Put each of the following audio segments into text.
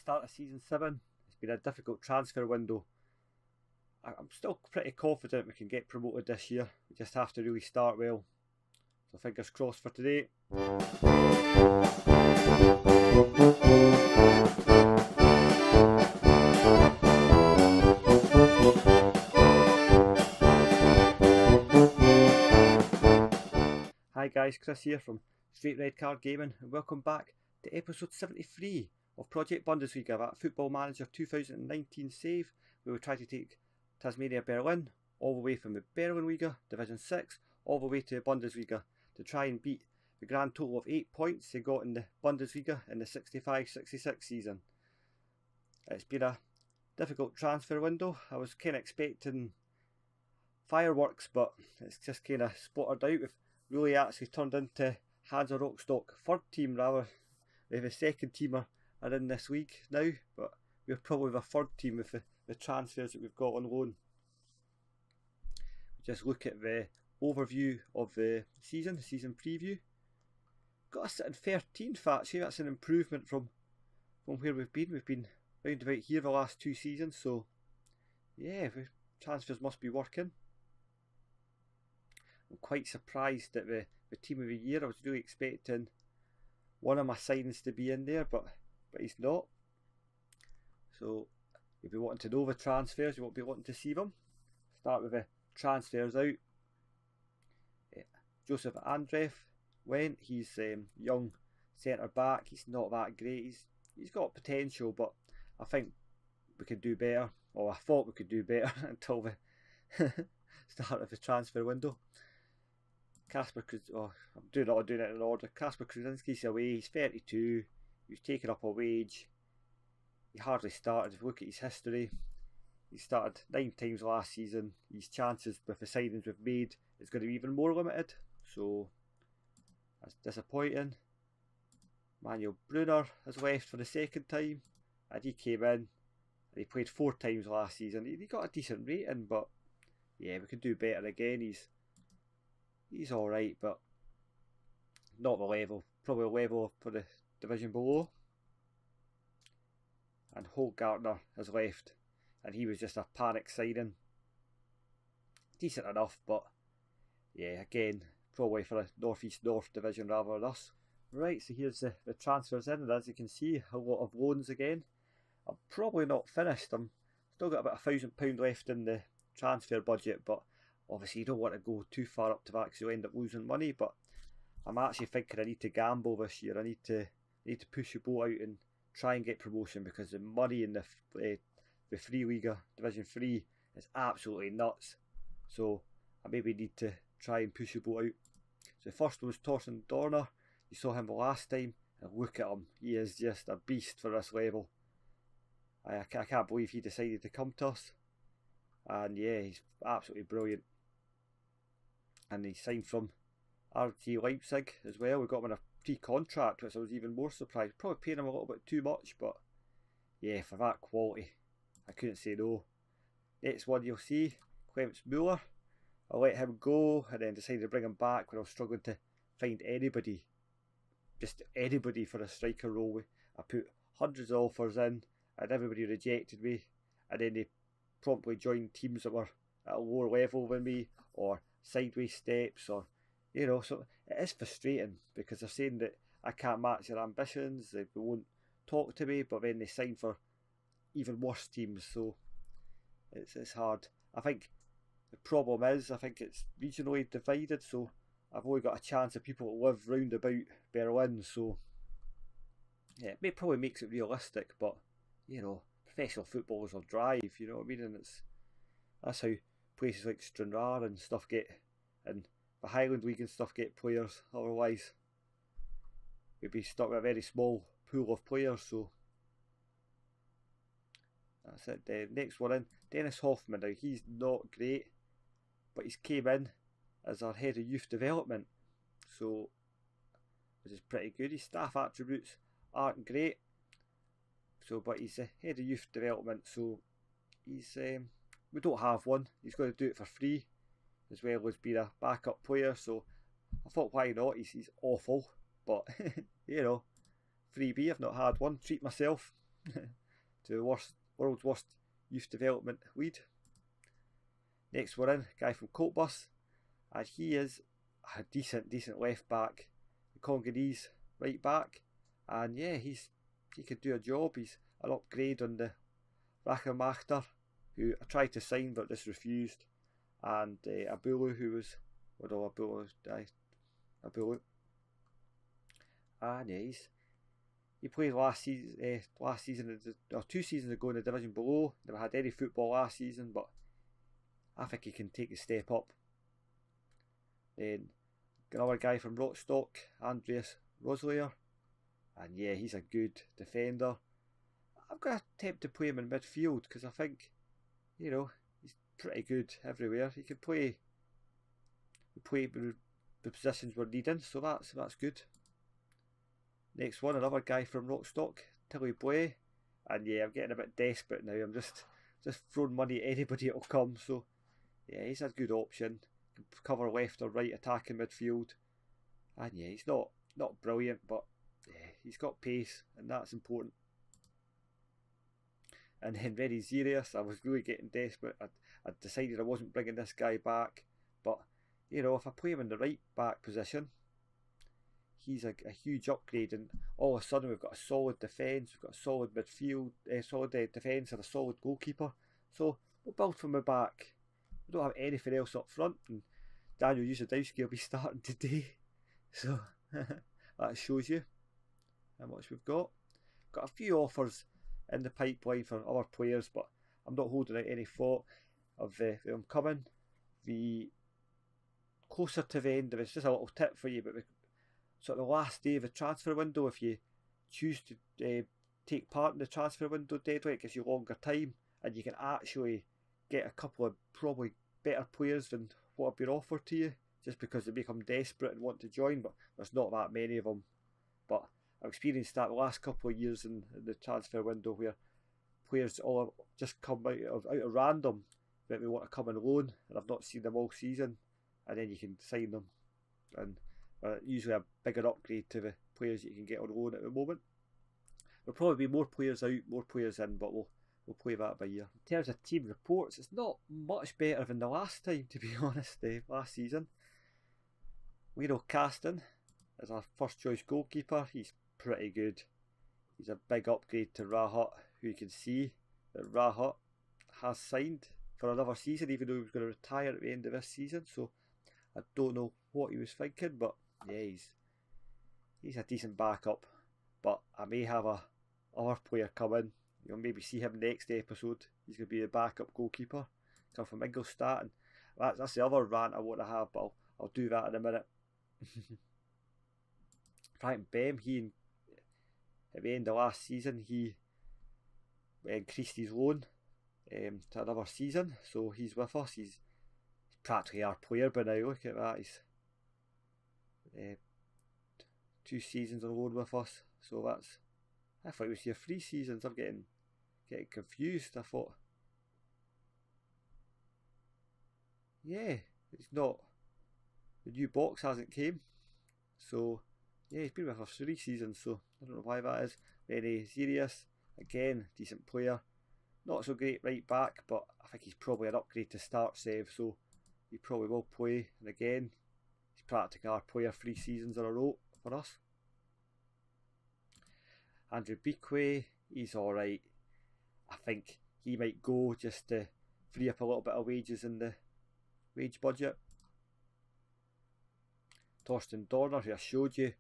start of season 7. It's been a difficult transfer window. I'm still pretty confident we can get promoted this year. We just have to really start well. So fingers crossed for today. Hi guys, Chris here from Straight Red Card Gaming, and welcome back to episode 73 of Project Bundesliga, that Football Manager 2019 save, where we try to take Tasmania Berlin all the way from the Berlin Liga, Division 6, all the way to the Bundesliga to try and beat the grand total of 8 points they got in the Bundesliga in the 65-66 season. It's been a difficult transfer window. I was kind of expecting fireworks, but it's just kind of splattered out. We've really actually turned into Hansa Rostock third team rather. We have a second teamer are in this league now, but we're probably the third team with the transfers that we've got on loan. Just look at the overview of the season preview. Got us sitting 13th actually. That's an improvement from where we've been. We've been round about here the last 2 seasons, so yeah, the transfers must be working. I'm quite surprised at the team of the year. I was really expecting one of my signings to be in there, but he's not. So you'll be wanting to know the transfers, you won't be wanting to see them. Start with the transfers out. Joseph Andreff went. He's young centre back. He's not that great. He's got potential, but I think we could do better. Or I thought we could do better until the start of the transfer window. I'm not doing it in order. Kasper Krasinski's away. He's 32. He was taking up a wage. He hardly started. If you look at his history, he started 9 times last season. His chances with the signings we've made is going to be even more limited. So that's disappointing. Manuel Brunner has left for the second time, and he came in and he played 4 times last season. He got a decent rating, but yeah, we could do better again. He's alright, but not the level. Probably a level for the division below. And Holtgartner has left, and he was just a panic signing. Decent enough, but yeah, again, probably for a North East North division rather than us. Right, so here's the transfers in, and as you can see, a lot of loans again. I'm probably not finished. I'm still got about £1,000 left in the transfer budget, but obviously you don't want to go too far up to that because you'll end up losing money. But I'm actually thinking I need to gamble this year. I need to push the boat out and try and get promotion, because the money in the Free Liga, Division 3, is absolutely nuts. So I maybe need to try and push the boat out. So the first one was Torsten Dorner. You saw him the last time, and look at him. He is just a beast for this level. I can't believe he decided to come to us. And yeah, he's absolutely brilliant. And he signed from RT Leipzig as well. We got him on a pre-contract, which I was even more surprised. Probably paying him a little bit too much, but yeah, for that quality, I couldn't say no. Next one you'll see, Clemens Müller. I let him go and then decided to bring him back when I was struggling to find anybody. Just anybody for a striker role. I put hundreds of offers in and everybody rejected me, and then they promptly joined teams that were at a lower level than me, or sideways steps, or so it is frustrating because they're saying that I can't match their ambitions, they won't talk to me, but then they sign for even worse teams, so it's hard. I think the problem is, I think it's regionally divided, so I've only got a chance of people that live round about Berlin, so yeah, it probably makes it realistic, but professional footballers will drive, you know what I mean, and that's how places like Stranraer and stuff and the Highland League and stuff get players. Otherwise we'd be stuck with a very small pool of players. So that's it. The next one in, Dennis Hoffman. Now he's not great, but he's came in as our head of youth development, so which is pretty good. His staff attributes aren't great, but he's the head of youth development, so he's we don't have one. He's going to do it for free, as well as being a backup player. So I thought, why not? He's awful, but freebie. I've not had one. Treat myself. to the world's worst youth development lead. Next we're in, guy from Cottbus, and he is a decent left back, the Congolese right back, and yeah, he could do a job. He's an upgrade on the Rackermachter, who I tried to sign but just refused, and Abulu, who was Abulu, and yeah, he played last season, or 2 seasons ago in the division below. Never had any football last season, but I think he can take a step up. Then another guy from Rostock, Andreas Roslier, and yeah, he's a good defender. I've got a tempt to play him in midfield because I think, you know, he's pretty good everywhere. He can play the positions we're needing, so that's good. Next one, another guy from Rostock, Tilly Blay, and yeah, I'm getting a bit desperate now. I'm just throwing money at anybody that'll come. So yeah, he's a good option. Can cover left or right attacking midfield, and yeah, he's not brilliant, but yeah, he's got pace, and that's important. And then very serious, I was really getting desperate. I decided I wasn't bringing this guy back, but you know, if I play him in the right back position, he's a huge upgrade, and all of a sudden we've got a solid defence, we've got a solid midfield, solid defence, and a solid goalkeeper. So we'll build from the back. We don't have anything else up front, and Daniel Yusadowski will be starting today. So that shows you how much we've got. Got a few offers in the pipeline for other players, but I'm not holding out any thought of them coming. The closer to the end of it's just a little tip for you, but sort of the last day of the transfer window, if you choose to take part in the transfer window deadline, it gives you longer time, and you can actually get a couple of probably better players than what have been offered to you, just because they become desperate and want to join, but there's not that many of them. But I've experienced that the last couple of years in the transfer window, where players all have just come out of random that they want to come on loan, and I've not seen them all season, and then you can sign them, and usually a bigger upgrade to the players you can get on loan at the moment. There'll probably be more players out, more players in, but we'll play that by ear. In terms of team reports, it's not much better than the last time, to be honest, last season. Lino Kasten is our first choice goalkeeper. He's pretty good. He's a big upgrade to Rahut, who you can see that Rahut has signed for another season, even though he was going to retire at the end of this season. So I don't know what he was thinking, but yeah, he's a decent backup. But I may have other player come in. You'll maybe see him next episode. He's going to be the backup goalkeeper, come from Ingolstadt, and that's the other rant I want to have, but I'll do that in a minute. Frank Bem, at the end of last season, he increased his loan to another season, so he's with us. He's practically our player by now. Look at that, he's 2 seasons on loan with us, so I thought it was here 3 seasons. I'm getting confused. I thought, yeah, it's not, the new box hasn't came, so yeah, he's been with us 3 seasons, so I don't know why that is. Very serious, again, decent player, not so great right back, but I think he's probably an upgrade to start save, so he probably will play. And again, he's practically our player 3 seasons in a row for us. Andrew Bequay, he's alright. I think he might go just to free up a little bit of wages in the wage budget. Torsten Dorner, who I showed you,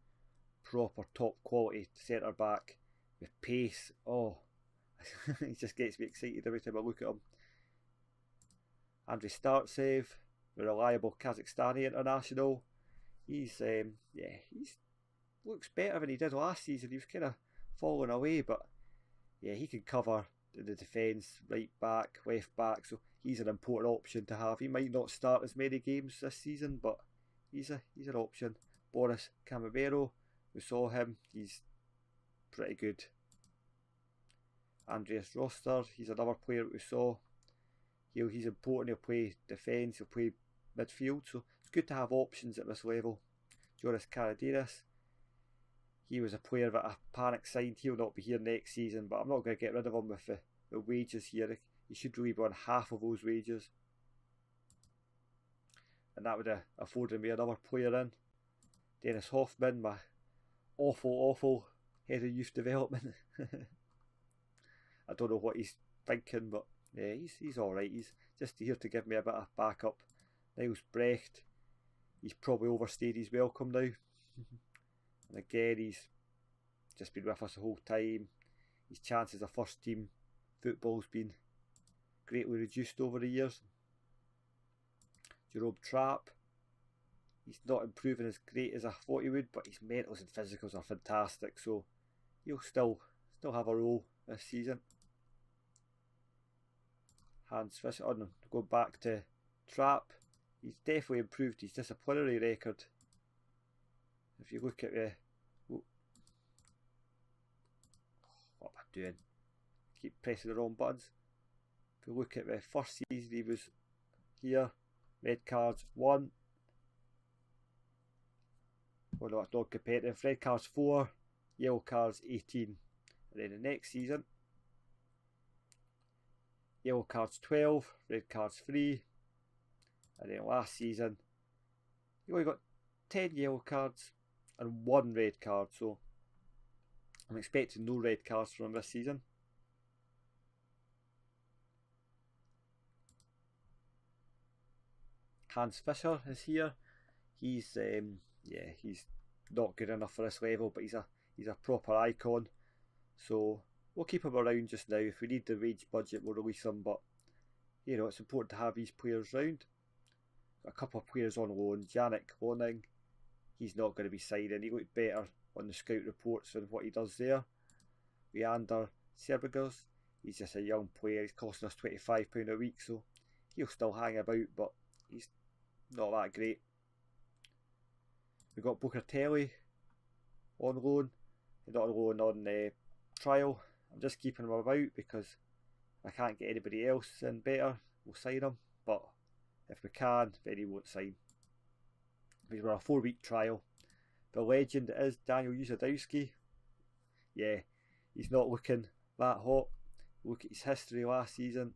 proper top quality centre back with pace. Oh, he just gets me excited every time I look at him. Andrei Startsev, the reliable Kazakhstani international. He's looks better than he did last season. He was kind of falling away, but yeah, he can cover the defence, right back, left back, so he's an important option to have. He might not start as many games this season, but he's an option. Boris Camavero, we saw him, he's pretty good. Andreas Roster, he's another player that we saw. He's important. He'll play defence, he'll play midfield, so it's good to have options at this level. Joris Karaderis, he was a player that I panic signed. He'll not be here next season, but I'm not going to get rid of him with the wages here. He should really be on half of those wages. And that would have afforded me another player in. Dennis Hoffman, my awful head of youth development. I don't know what he's thinking, but yeah, he's alright. He's just here to give me a bit of backup. Niels Brecht, he's probably overstayed his welcome now. And again, he's just been with us the whole time. His chances of first team football's been greatly reduced over the years. Jerome Trapp, he's not improving as great as I thought he would, but his mentals and physicals are fantastic, so he'll still have a role this season. Hans Fischer, go back to Trapp, he's definitely improved his disciplinary record. If you look at the... what am I doing? Keep pressing the wrong buttons. If you look at the first season he was here, red cards 1. Well, no, it's not competitive. Red cards 4, yellow cards 18. And then the next season, yellow cards 12, red cards 3. And then last season, you only got 10 yellow cards and 1 red card. So I'm expecting no red cards from him this season. Hans Fischer is here. He's he's not good enough for this level, but he's a proper icon. So we'll keep him around just now. If we need the wage budget, we'll release him. But you know, it's important to have these players round. Got a couple of players on loan. Yannick Loning, he's not going to be signing. He looked better on the scout reports than what he does there. Leander Serbergers, he's just a young player. He's costing us £25 a week, so he'll still hang about, but he's not that great. We've got Bocatelli on loan, not on loan, on trial. I'm just keeping him about because if I can't get anybody else in better, we'll sign him. But if we can, then he won't sign. Because we're on a 4-week trial. The legend is Daniel Uzadowski. Yeah, he's not looking that hot. Look at his history last season.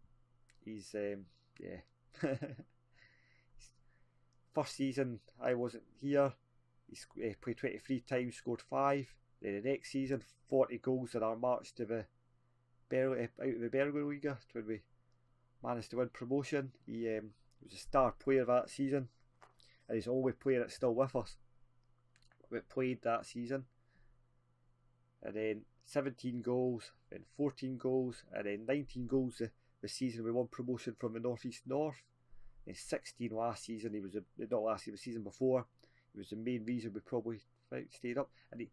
He's first season I wasn't here. He played 23 times, scored 5. Then the next season, 40 goals in our march to the out of the Berlin Liga when we managed to win promotion. He was a star player that season, and he's the only player that's still with us that played that season. And then 17 goals, then 14 goals, and then 19 goals the season we won promotion from the North East North. And 16 last season. He was not last season, the season before. He was the main reason we probably stayed up. And he,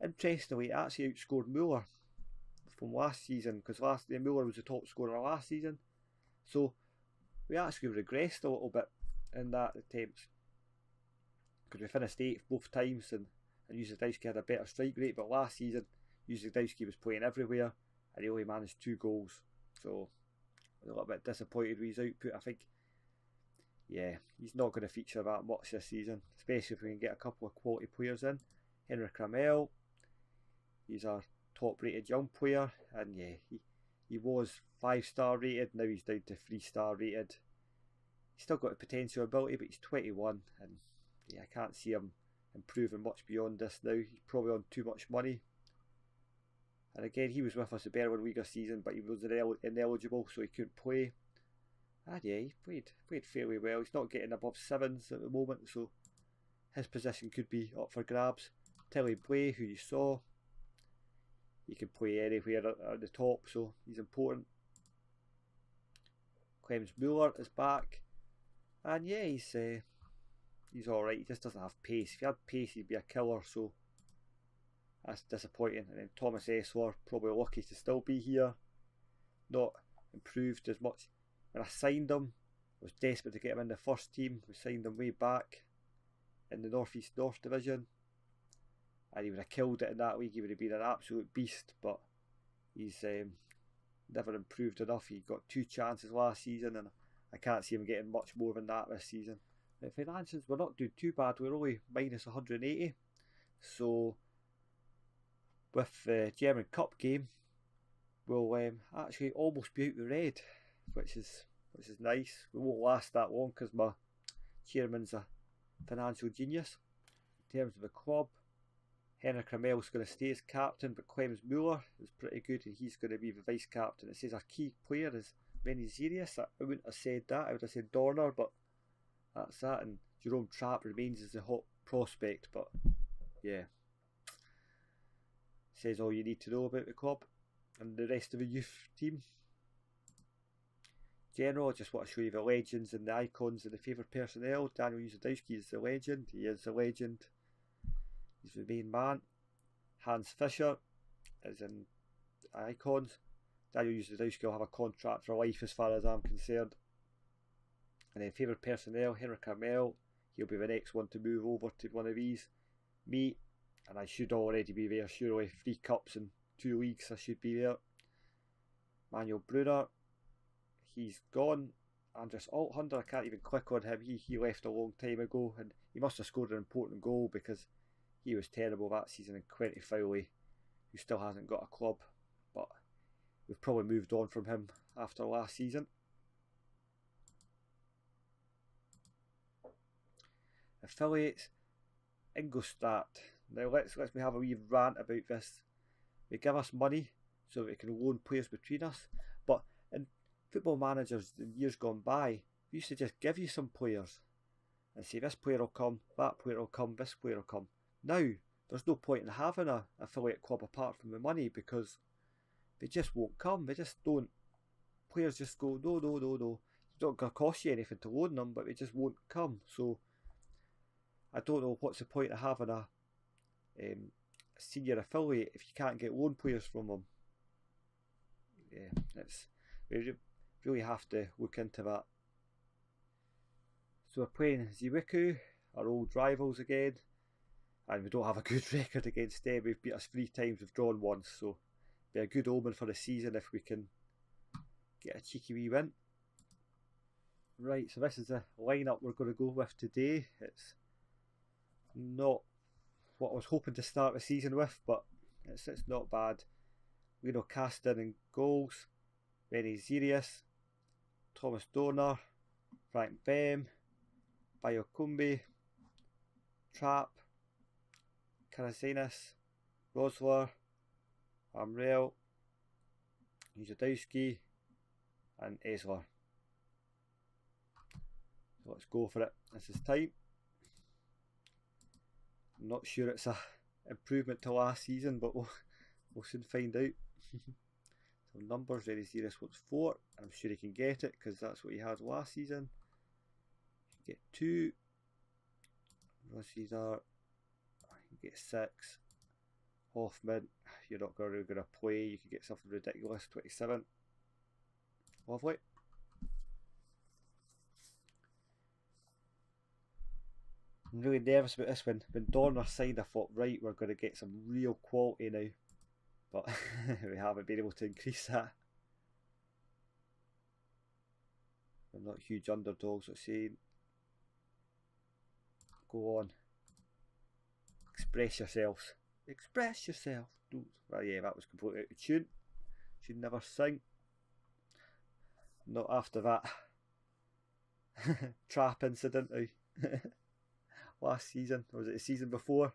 interestingly, actually outscored Muller from last season, because Muller was the top scorer last season. So we actually regressed a little bit in that attempt, because we finished 8th both times, and Uzadowski had a better strike rate. But last season, Uzadowski was playing everywhere, and he only managed 2 goals. So I was a little bit disappointed with his output. I think, yeah, he's not going to feature that much this season, especially if we can get a couple of quality players in. Henrik Ramel, he's our top rated young player, and yeah, he was 5-star rated, now he's down to 3-star rated. He's still got the potential ability, but he's 21, and yeah, I can't see him improving much beyond this now. He's probably on too much money. And again, he was with us the Berlin Liga season, but he was ineligible, so he couldn't play. And yeah, he played fairly well. He's not getting above 7s at the moment, so his position could be up for grabs. Tilly Blay, who you saw, he can play anywhere at the top, so he's important. Clemens Muller is back, and yeah, he's alright. He just doesn't have pace. If he had pace, he'd be a killer, so that's disappointing. And then Thomas Essler, probably lucky to still be here. Not improved as much. When I signed him, I was desperate to get him in the first team. We signed him way back in the North East North Division, and he would have killed it in that league. He would have been an absolute beast, but he's never improved enough. He got 2 chances last season, and I can't see him getting much more than that this season. The finances, we're not doing too bad. We're only minus 180, so with the German Cup game will actually almost be out with red, which is nice. We won't last that long because my chairman's a financial genius. In terms of the club, Henrik Ramel's going to stay as captain, but Clemens Müller is pretty good and he's going to be the vice captain. It says our key player is Benny Zirius. I wouldn't have said that, I would have said Dorner, but that's that. And Jerome Trapp remains as a hot prospect, but yeah, says all you need to know about the club and the rest of the youth team. General, I just want to show you the legends and the icons and the favourite personnel. Daniel Usadowski is the legend. He is the legend. He's the main man. Hans Fischer is in icons. Daniel Usadowski will have a contract for life as far as I'm concerned. And then favourite personnel, Henrik Carmel. He'll be the next one to move over to one of these. Me, and I should already be there. Surely 3 cups and 2 leagues, I should be there. Manuel Brunner, he's gone. Andres Althunder, I can't even click on him. He left a long time ago, and he must have scored an important goal because he was terrible that season. And Quentin Fowley, who still hasn't got a club, but we've probably moved on from him after last season. Affiliates, Ingolstadt. Now let's me have a wee rant about this. They give us money so that we can loan players between us, but in football managers in years gone by, we used to just give you some players and say this player will come, that player will come, this player will come. Now there's no point in having an affiliate club apart from the money because they just won't come. They just don't. Players just go no. It's not going to cost you anything to loan them, but they just won't come. So I don't know what's the point of having a senior affiliate if you can't get loan players from them. Yeah, we really have to look into that. So we're playing Zwickau, our old rivals again, and we don't have a good record against them. We've beat us 3 times, we've drawn once, so be a good omen for the season if we can get a cheeky wee win. Right, so this is the lineup we're going to go with today. It's not what I was hoping to start the season with, but it's not bad. Lino Caston in goals, Benny Zirius, Thomas Dorner, Frank Bem, Bayokumbi, Trapp, Karasenis, Rosler, Amrell, Usadowski and Esler. So let's go for it. This is time. I'm not sure it's a improvement to last season, but we'll soon find out. So numbers, very serious. What's 4? I'm sure he can get it because that's what he had last season. You get 2. Rosizar, you get 6. Hoffman, you're not really going to play. You can get something ridiculous. 27. Lovely. I'm really nervous about this one. When Dorner signed, I thought, right, we're going to get some real quality now. But we haven't been able to increase that. We're not huge underdogs, let's say. Go on. Express yourselves. Express yourself. Well, yeah, that was completely out of tune. Should never sing. Not after that trap incident last season. Or was it the season before?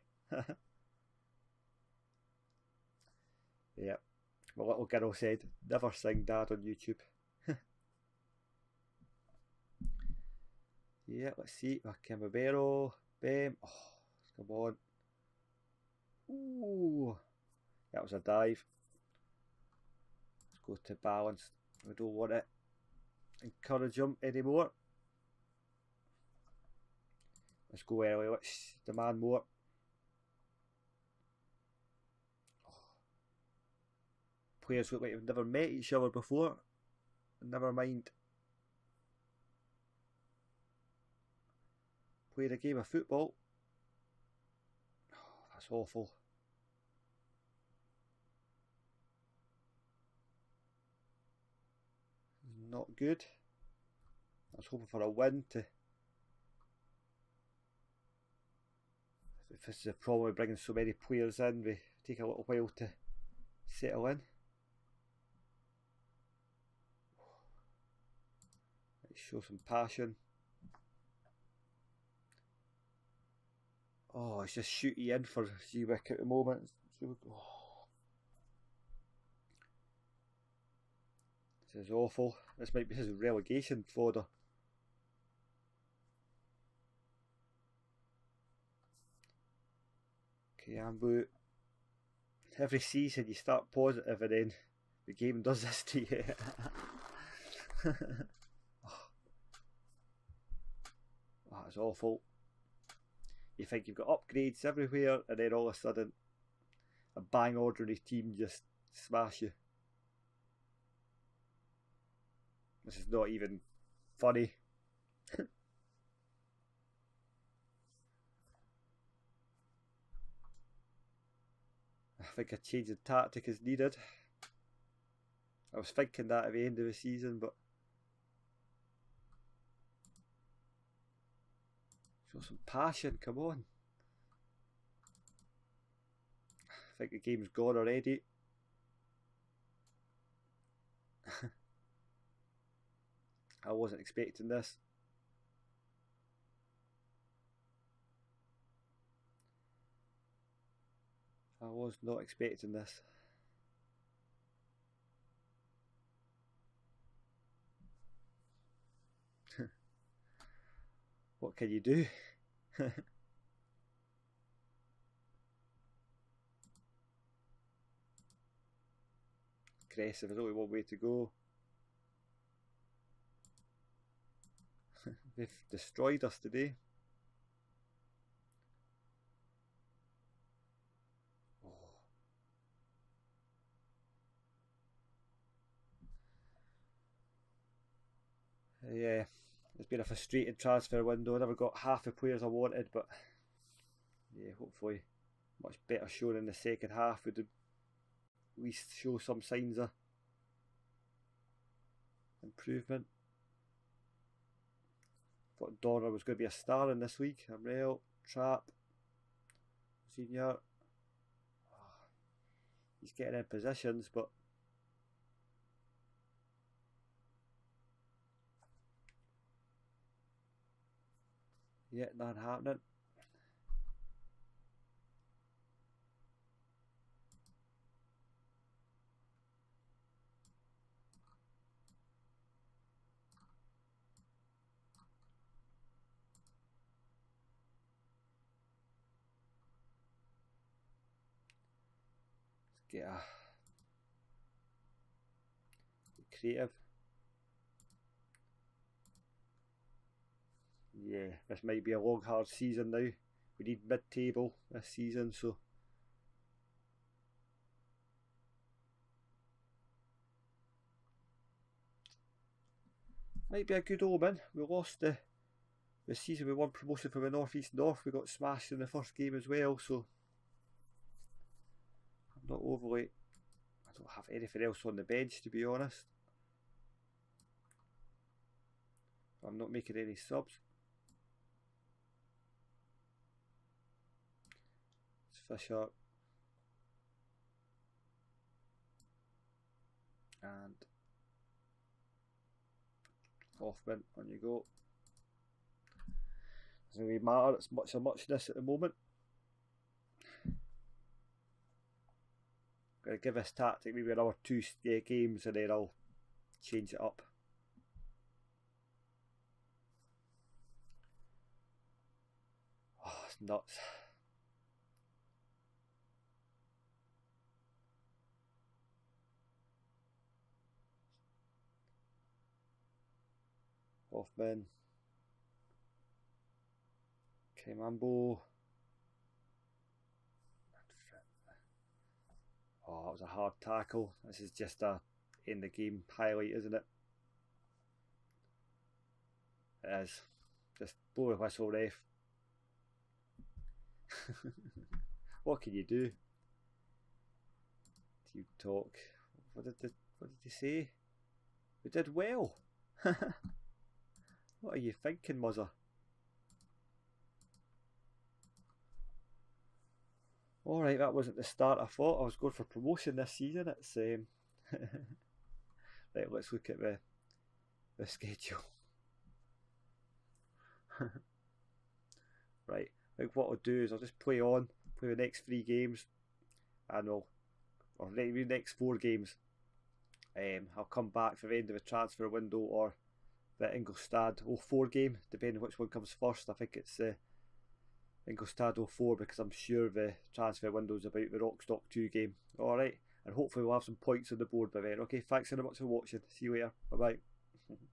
Yeah. My little girl said, never sing Dad on YouTube. Yeah, let's see. Camabero, Bem. Oh, come on. Ooh. That was a dive. Let's go to balance. We don't want to encourage him anymore. Let's go early. Let's demand more. Players look like they've never met each other before. Never mind. Played a game of football. Oh, that's awful. Not good. I was hoping for a win to. If this is a problem with bringing so many players in, we take a little while to settle in. Let's show some passion. Oh, it's just shooty in for Zwickau at the moment. Oh. This is awful. This is relegation fodder. Ambu. Every season you start positive and then the game does this to you. Oh, that's awful. You think you've got upgrades everywhere and then all of a sudden a bang ordinary team just smash you. This is not even funny. I think a change of tactic is needed. I was thinking that at the end of the season, but show some passion, come on. I think the game's gone already. I wasn't expecting this. I was not expecting this. What can you do? Aggressive, there's only one way to go. They've destroyed us today. Yeah, it's been a frustrating transfer window. I never got half the players I wanted, but yeah, hopefully much better shown in the second half would at least show some signs of improvement. Thought Donner was going to be a star in this league. Amrel, Trapp, Senior. He's getting in positions, but yet not happening. Let's get a creative. Yeah, this might be a long hard season now. We need mid-table this season, so might be a good omen. We lost the season we won promotion from the North East North. We got smashed in the first game as well, so I'm not overly. I don't have anything else on the bench, to be honest. I'm not making any subs. Fisher and Hoffman, on you go. Doesn't really matter, it's much of muchness at the moment. Gonna give this tactic maybe another 2 games and then I'll change it up. Oh, it's nuts. Hoffman, Kremambo. Oh, that was a hard tackle. This is just a in the game highlight, isn't it? It is. Just blow a whistle, ref. What can you do? Team talk. What did they say? We did well. What are you thinking, Muzzer? Alright, that wasn't the start I thought. I was going for promotion this season. It's right, let's look at the schedule. Right, I think what I'll do is I'll just play the next 3 games, and or maybe the next 4 games. I'll come back for the end of the transfer window or the Ingolstadt 04 game, depending which one comes first. I think it's Ingolstadt 04 because I'm sure the transfer window is about the Rockstock 2 game. Alright, and hopefully we'll have some points on the board by then. Okay, thanks so much for watching. See you later. Bye bye.